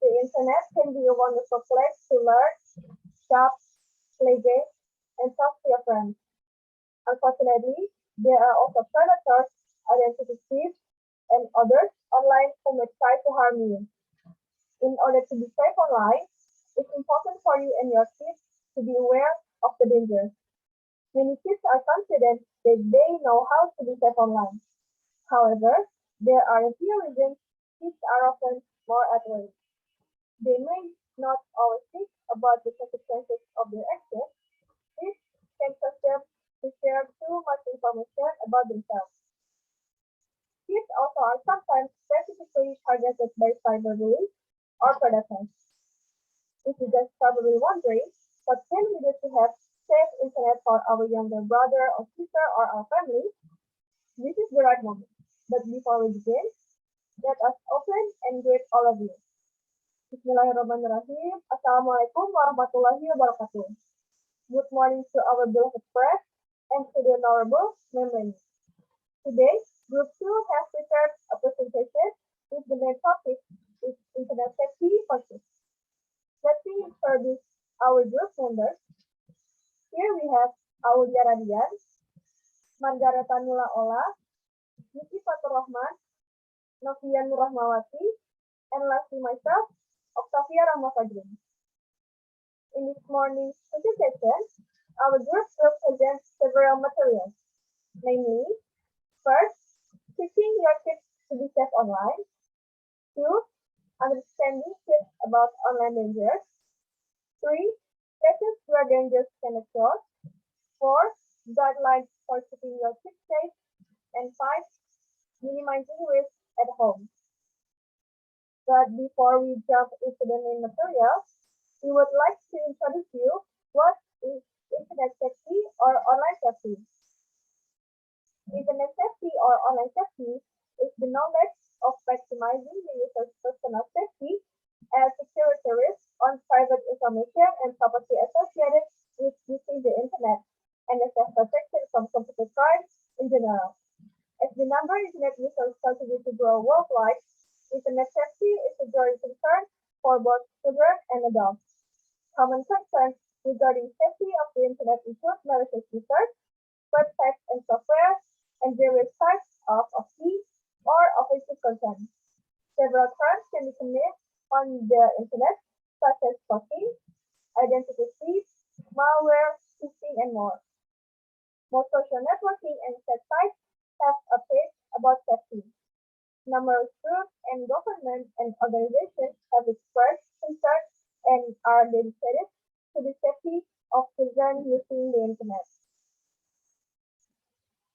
The internet can be a wonderful place to learn, shop, play games, and talk to your friends. Unfortunately, there are also predators, identity thieves, and others online who may try to harm you. In order to be safe online, it's important for you and your kids to be aware of the dangers. Many kids are confident that they know how to be safe online. However, there are a few reasons kids are often more at risk. They may not always think about the consequences of their actions. This can cause them to share too much information about themselves. Kids also are sometimes specifically targeted by cyberbullies or predators. If you're just probably wondering, what can we do to have safe internet for our younger brother or sister or our family? This is the right moment. But before we begin, let us open and greet all of you. Bismillahirrahmanirrahim. Assalamualaikum warahmatullahi wabarakatuh. Good morning to our beloved press and to the honorable members. Today, Group 2 has prepared a presentation with the main topic is Internet Safety for Kids. Let me introduce our group members. Here we have Aulia Radian, Margareta Nula Ola, Niki Fatur Rahman, Novia Nurrahmawati, and lastly myself, Octavia Rahmafajrin. In this morning's presentation, our group will present several materials, namely, first, teaching your kids to be safe online, 2, understanding kids about online dangers, 3, places where dangers can occur, 4, guidelines for keeping your kids safe, and 5, minimizing risk at home. But before we jump into the main material, we would like to introduce you what is Internet safety or online safety. Internet safety or online safety is the knowledge of maximizing the user's personal safety and security risks on private information and property associated with using the internet, and is protection from computer crimes in general. As the number of internet users continue to grow worldwide, internet safety is a growing concern for both children and adults. Common concerns regarding safety of the internet include malicious users, websites and software, and various types of key or offensive content. Several crimes can be committed on the internet, such as stalking, identity theft, malware, phishing, and more. Most social networking and set sites have a page about safety. Numerous groups and governments and organizations have expressed concern and are dedicated to the safety of children using the internet.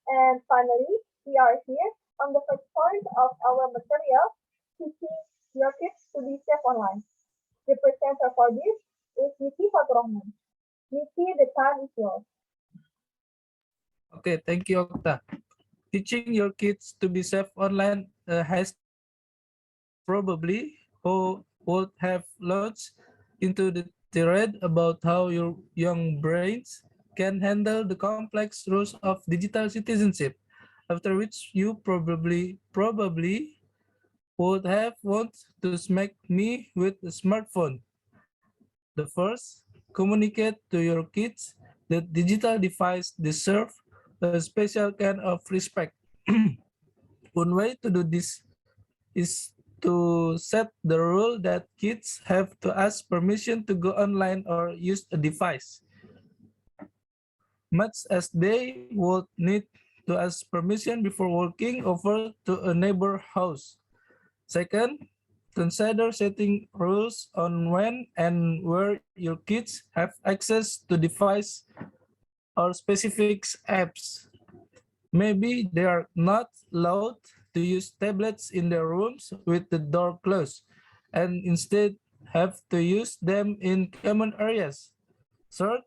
And finally, we are here on the first point of our material, teaching your kids to be safe online. The presenter for this is Niki Fatur Rahman. Niki, the time is yours. Okay, thank you, Okta. Teaching your kids to be safe online has probably who would have launched into the thread about how your young brains can handle the complex rules of digital citizenship, after which you probably would have want to smack me with a smartphone. The first, communicate to your kids that digital devices deserve a special kind of respect. One way to do this is to set the rule that kids have to ask permission to go online or use a device, much as they would need to ask permission before walking over to a neighbor house. Second, consider setting rules on when and where your kids have access to device or specific apps. Maybe they are not allowed to use tablets in their rooms with the door closed and instead have to use them in common areas. Third,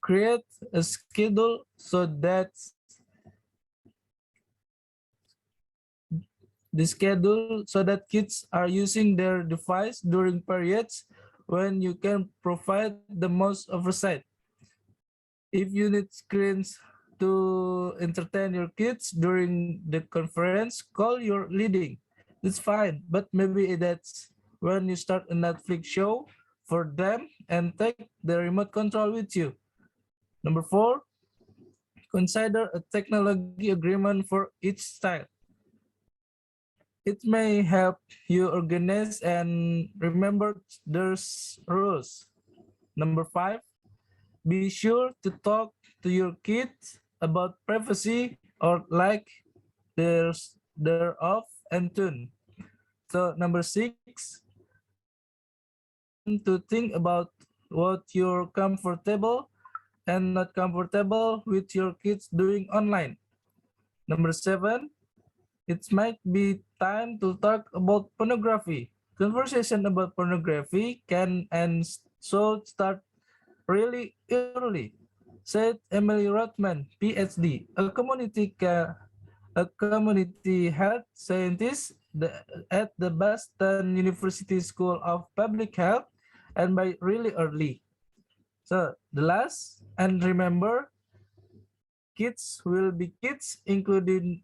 create a schedule so that kids are using their device during periods when you can provide the most oversight. If you need screens to entertain your kids during the conference call you're leading, that's fine, but maybe that's when you start a Netflix show for them and take the remote control with you. Number 4, consider a technology agreement for each style. It may help you organize and remember there's rules. Number 5, be sure to talk to your kids about privacy or like their off and tune. So number 6, ask them to think about what you're comfortable and not comfortable with your kids doing online. Number 7, it might be time to talk about pornography. Conversation about pornography can and so start really early, said Emily Rothman, PhD, a community health scientist at the Boston University School of Public Health, and by really early. So the last, and remember, kids will be kids, including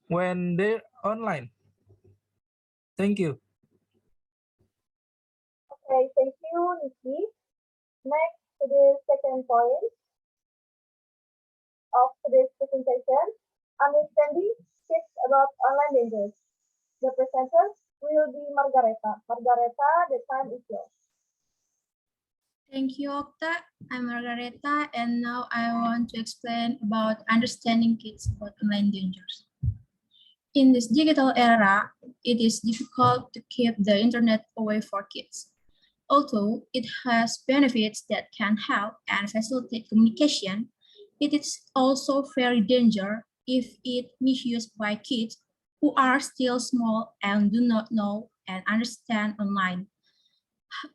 when they're online. Thank you. Okay, thank you, Nikki. Next to the second point of today's presentation, understanding tips about online dangers. The presenter will be Margareta. Margareta, the time is yours. Thank you, Okta. I'm Margareta, and now I want to explain about understanding kids about online dangers. In this digital era, it is difficult to keep the internet away for kids. Although it has benefits that can help and facilitate communication, it is also very dangerous if it misused by kids who are still small and do not know and understand online.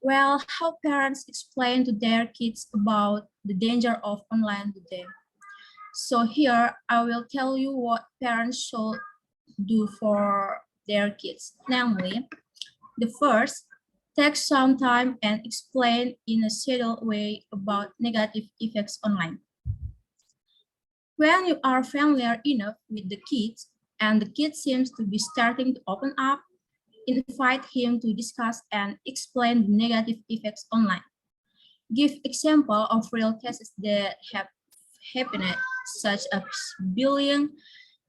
Well, how parents explain to their kids about the danger of online today. So here I will tell you what parents should do for their kids. Namely, the first, take some time and explain in a subtle way about negative effects online. When you are familiar enough with the kids and the kid seems to be starting to open up, invite him to discuss and explain the negative effects online. Give example of real cases that have happened, such as bullying,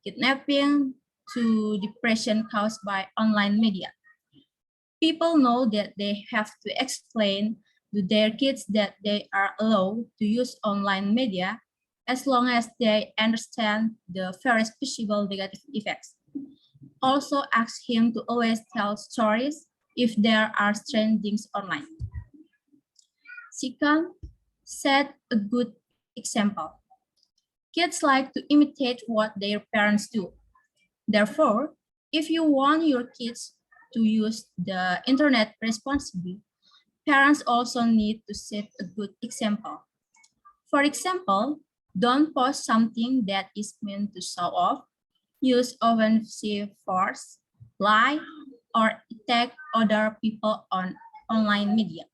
kidnapping, to depression caused by online media. People know that they have to explain to their kids that they are allowed to use online media as long as they understand the various possible negative effects. Also ask him to always tell stories if there are strange things online. Second, set a good example. Kids like to imitate what their parents do. Therefore, if you want your kids to use the internet responsibly, parents also need to set a good example. For example, don't post something that is meant to show off, use offensive words, lie, or attack other people on online media.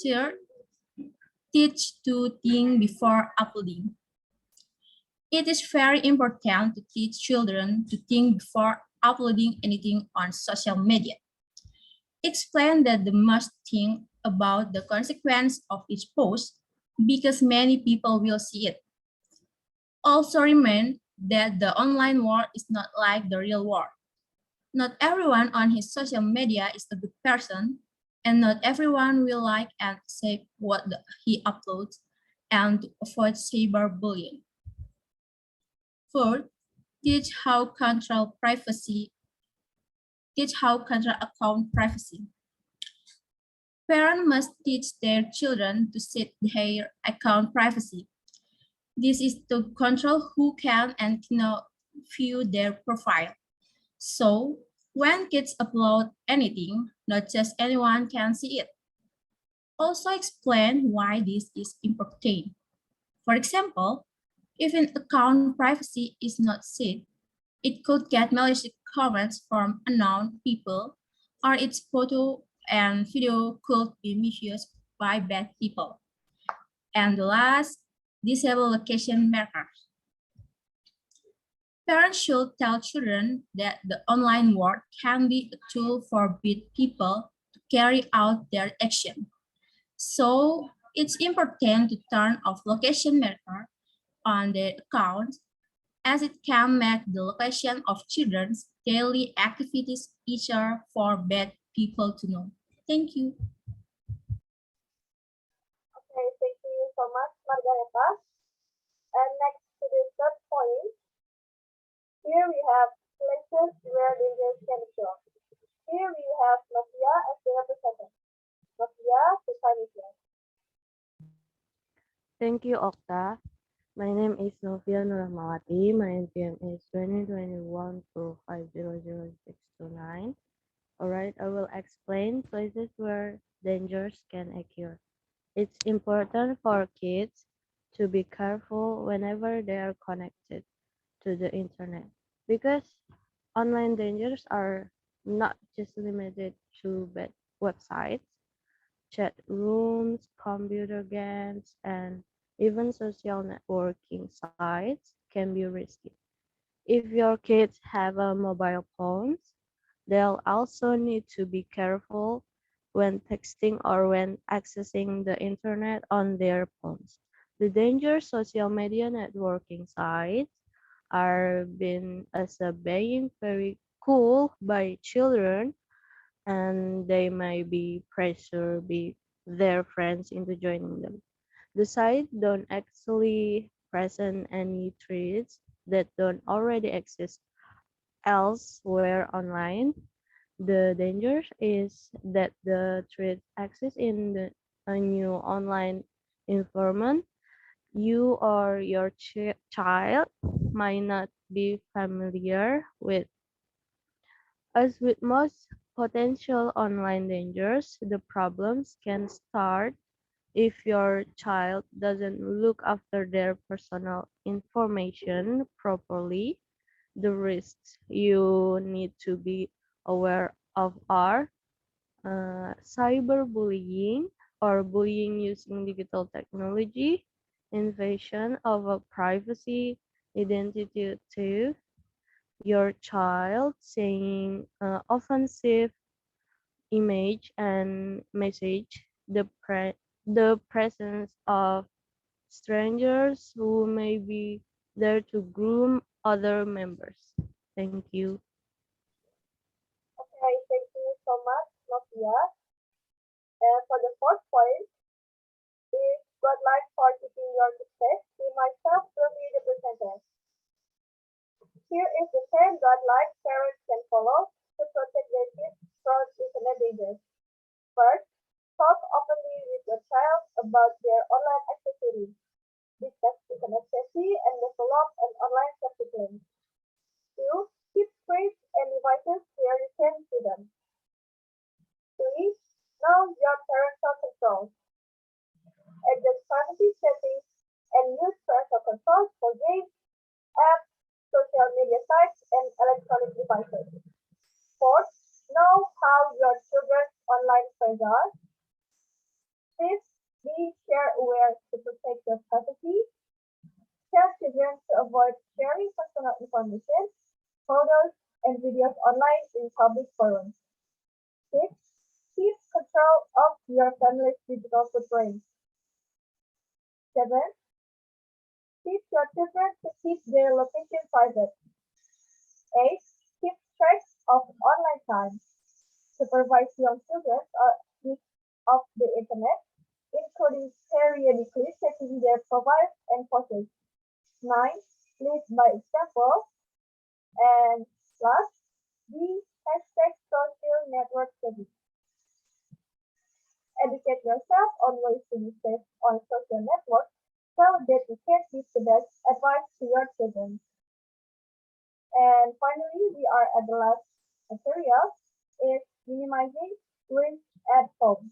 Third, teach to think before uploading. It is very important to teach children to think before uploading anything on social media. Explain that they must think about the consequence of each post because many people will see it. Also remind that the online world is not like the real world. Not everyone on his social media is a good person, and not everyone will like and accept what he uploads, and to avoid cyberbullying. Fourth, teach how control privacy. Teach how control account privacy. Parents must teach their children to set their account privacy. This is to control who can and cannot view their profile. So, when kids upload anything, not just anyone can see it. Also explain why this is important. For example, if an account privacy is not set, it could get malicious comments from unknown people, or its photo and video could be misused by bad people. And the last, disable location markers. Parents should tell children that the online world can be a tool for big people to carry out their action. So it's important to turn off location marker on the account as it can make the location of children's daily activities easier for bad people to know. Thank you. Okay, thank you so much, Margareta. And next to the third point, here we have places where dangers can occur. Here we have Mafia as the representative. Mafia, the time is yours. Thank you, Okta. My name is Novia Nurahmawati. My NPM is 2021-500629. Alright, I will explain places where dangers can occur. It's important for kids to be careful whenever they are connected to the internet because online dangers are not just limited to bad websites. Chat rooms, computer games, and even social networking sites can be risky. If your kids have a mobile phones, they'll also need to be careful when texting or when accessing the internet on their phones. The dangerous social media networking sites are being as a being very cool by children and they may be pressure be their friends into joining them. The site don't actually present any threats that don't already exist elsewhere online. The danger is that the threat exists in a new online environment you or your child might not be familiar with. As with most potential online dangers, the problems can start if your child doesn't look after their personal information properly. The risks you need to be aware of are cyberbullying or bullying using digital technology, invasion of a privacy, identity theft, your child saying offensive image and message, the presence of strangers who may be there to groom other members. Thank you. Okay, thank you so much, Mafia. And for the fourth point, if God likes for keeping your success, He myself will be the presenter. Here is the 10 godlike parents can follow to protect their kids from internet dangers. First, talk openly with your child about their online activities. Discuss internet safety and develop an online safety plan. 2. Keep screens and devices where you can see them. 3. Know your parental controls. Adjust privacy settings and use parental controls for games, apps, social media sites, and electronic devices. 4. Know how your children's online friends are. 5. Be share aware to protect your privacy. Tell children to avoid sharing personal information, photos, and videos online in public forums. 6. Keep control of your family's digital footprint. 7. Teach your children to keep their location private. 8. Keep track of online time. Supervise young children's use of the internet, including periodically checking their profiles and posts. 9. Lead by example. And last, be social network savvy. Educate yourself on ways to be safe on social networks so that you can give the best advice to your children. And finally, we are at the last material is minimizing screens at home.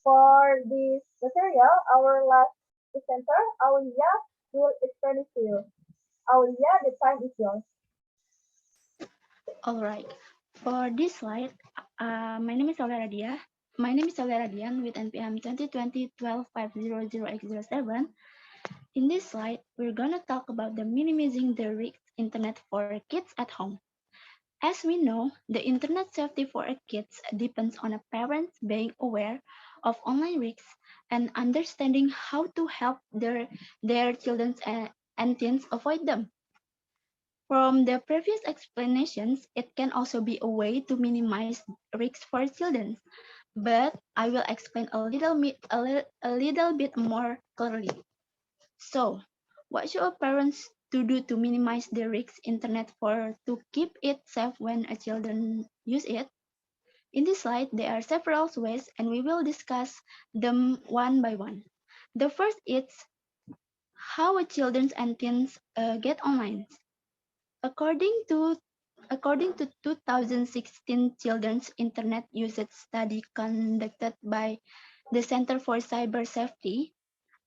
For this material, our last presenter, Aulia, will explain it to you. Aulia, the time is yours. All right. For this slide, my name is Aulia Radia. My name is Aulia Radian with NPM 2020-12-500-807. In this slide, we're going to talk about the minimizing the risk internet for kids at home. As we know, the internet safety for a kids depends on a parent being aware of online risks and understanding how to help their children and teens avoid them. From the previous explanations, it can also be a way to minimize risks for children, but I will explain a little bit more clearly. So, what should parents to do to minimize the risks internet for to keep it safe when a children use it? In this slide, there are several ways and we will discuss them one by one. The first is how a children and teens get online. According to According to 2016 Children's Internet Usage Study conducted by the Center for Cyber Safety,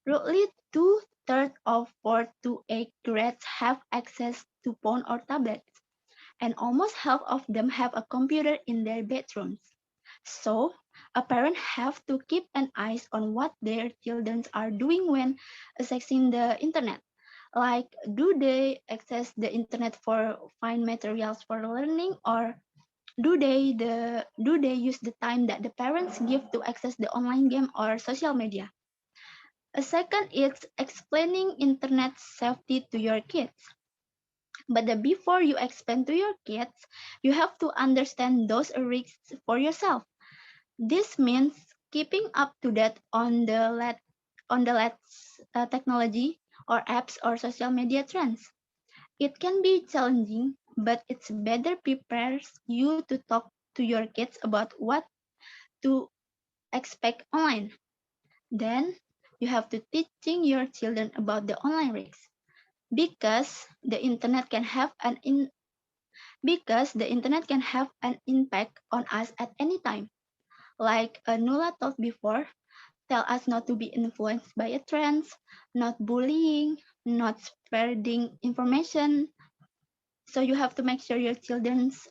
roughly two-thirds of 4 to 8 grades have access to phone or tablets, and almost half of them have a computer in their bedrooms. So, a parent have to keep an eye on what their children are doing when accessing the internet. Like, do they access the internet for find materials for learning, or do they use the time that the parents give to access the online game or social media? A second is explaining internet safety to your kids. But before you explain to your kids, you have to understand those risks for yourself. This means keeping up to date on the latest technology or apps or social media trends. It can be challenging, but it's better prepares you to talk to your kids about what to expect online. Then you have to teaching your children about the online risks because the internet can have an impact on us at any time. Like Nula told before, tell us not to be influenced by a trends, not bullying, not spreading information. So you have to make sure your children's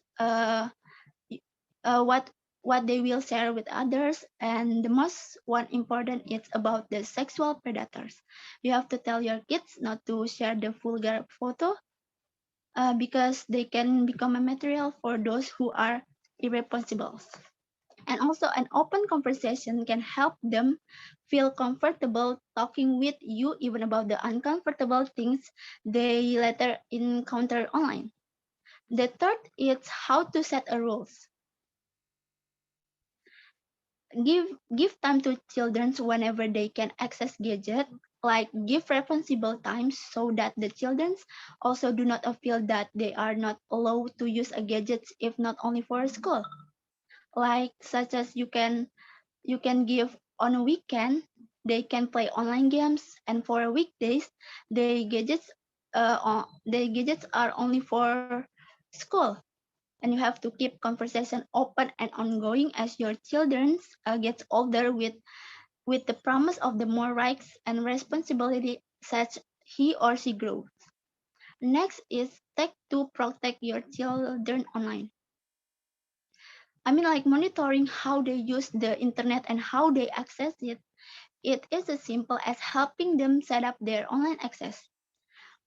what they will share with others, and the most one important is about the sexual predators. You have to tell your kids not to share the vulgar photo because they can become a material for those who are irresponsible. And also, an open conversation can help them feel comfortable talking with you even about the uncomfortable things they later encounter online. The third is how to set a rules. Give time to children whenever they can access gadget, like give responsible times so that the children also do not feel that they are not allowed to use a gadgets if not only for school. Like such as you can give on a weekend they can play online games, and for weekdays the gadgets are only for school. And you have to keep conversation open and ongoing as your children gets older with the promise of the more rights and responsibility such he or she grows. Next is tech to protect your children online. I mean, like monitoring how they use the internet and how they access it. It is as simple as helping them set up their online access.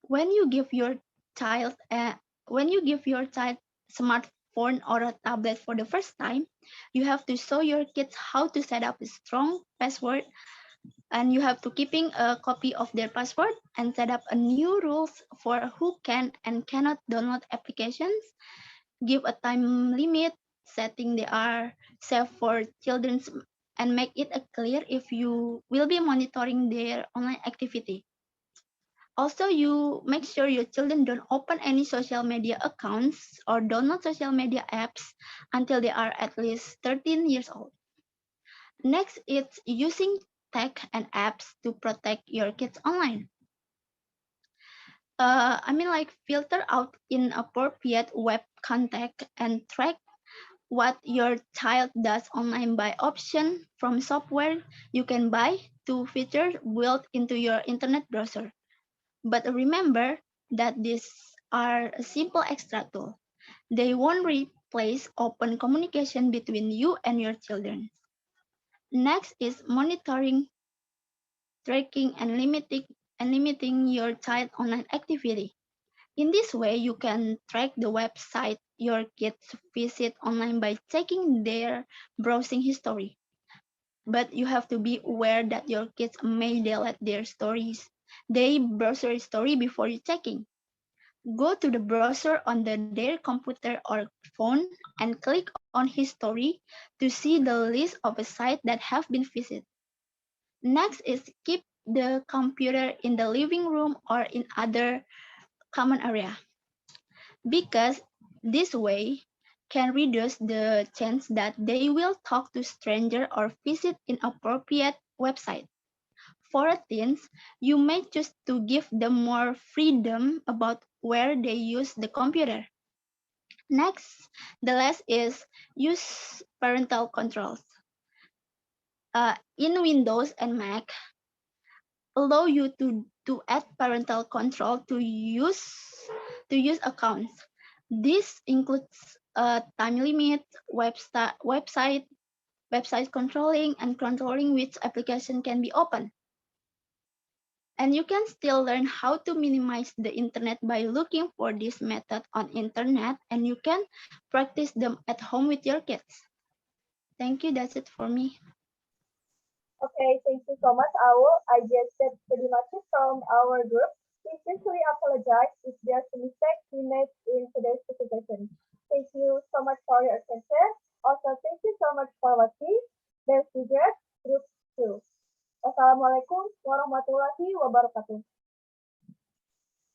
When you give your child a when you give your child smartphone or a tablet for the first time, you have to show your kids how to set up a strong password, and you have to keeping a copy of their password and set up a new rules for who can and cannot download applications. Give a time limit, setting they are safe for children, and make it clear if you will be monitoring their online activity. Also, you make sure your children don't open any social media accounts or download social media apps until they are at least 13 years old. Next, it's using tech and apps to protect your kids online. I mean, like filter out inappropriate web content and track what your child does online by option from software you can buy to features built into your internet browser. But remember that these are a simple extra tool. They won't replace open communication between you and your children. Next is monitoring, tracking, and limiting your child online activity. In this way, you can track the website your kids visit online by checking their browsing history. But you have to be aware that your kids may delete their stories, their browser history before you checking. Go to the browser on their computer or phone and click on history to see the list of a site that have been visited. Next is keep the computer in the living room or in other common area because this way can reduce the chance that they will talk to stranger or visit inappropriate website. For teens, you may choose to give them more freedom about where they use the computer. Next, the last is use parental controls. In Windows and Mac, allow you to add parental control to use accounts. This includes time limit, website controlling, and controlling which application can be opened. And you can still learn how to minimize the internet by looking for this method on internet, and you can practice them at home with your kids. Thank you. That's it for me. Okay, thank you so much, Owl. I guess that's pretty much it from our group. We sincerely apologize if there's a mistake we made in today's presentation. Thank you so much for your attention. Also, thank you so much for watching. Let's regret group 2. Wassalamualaikum warahmatullahi wabarakatuh.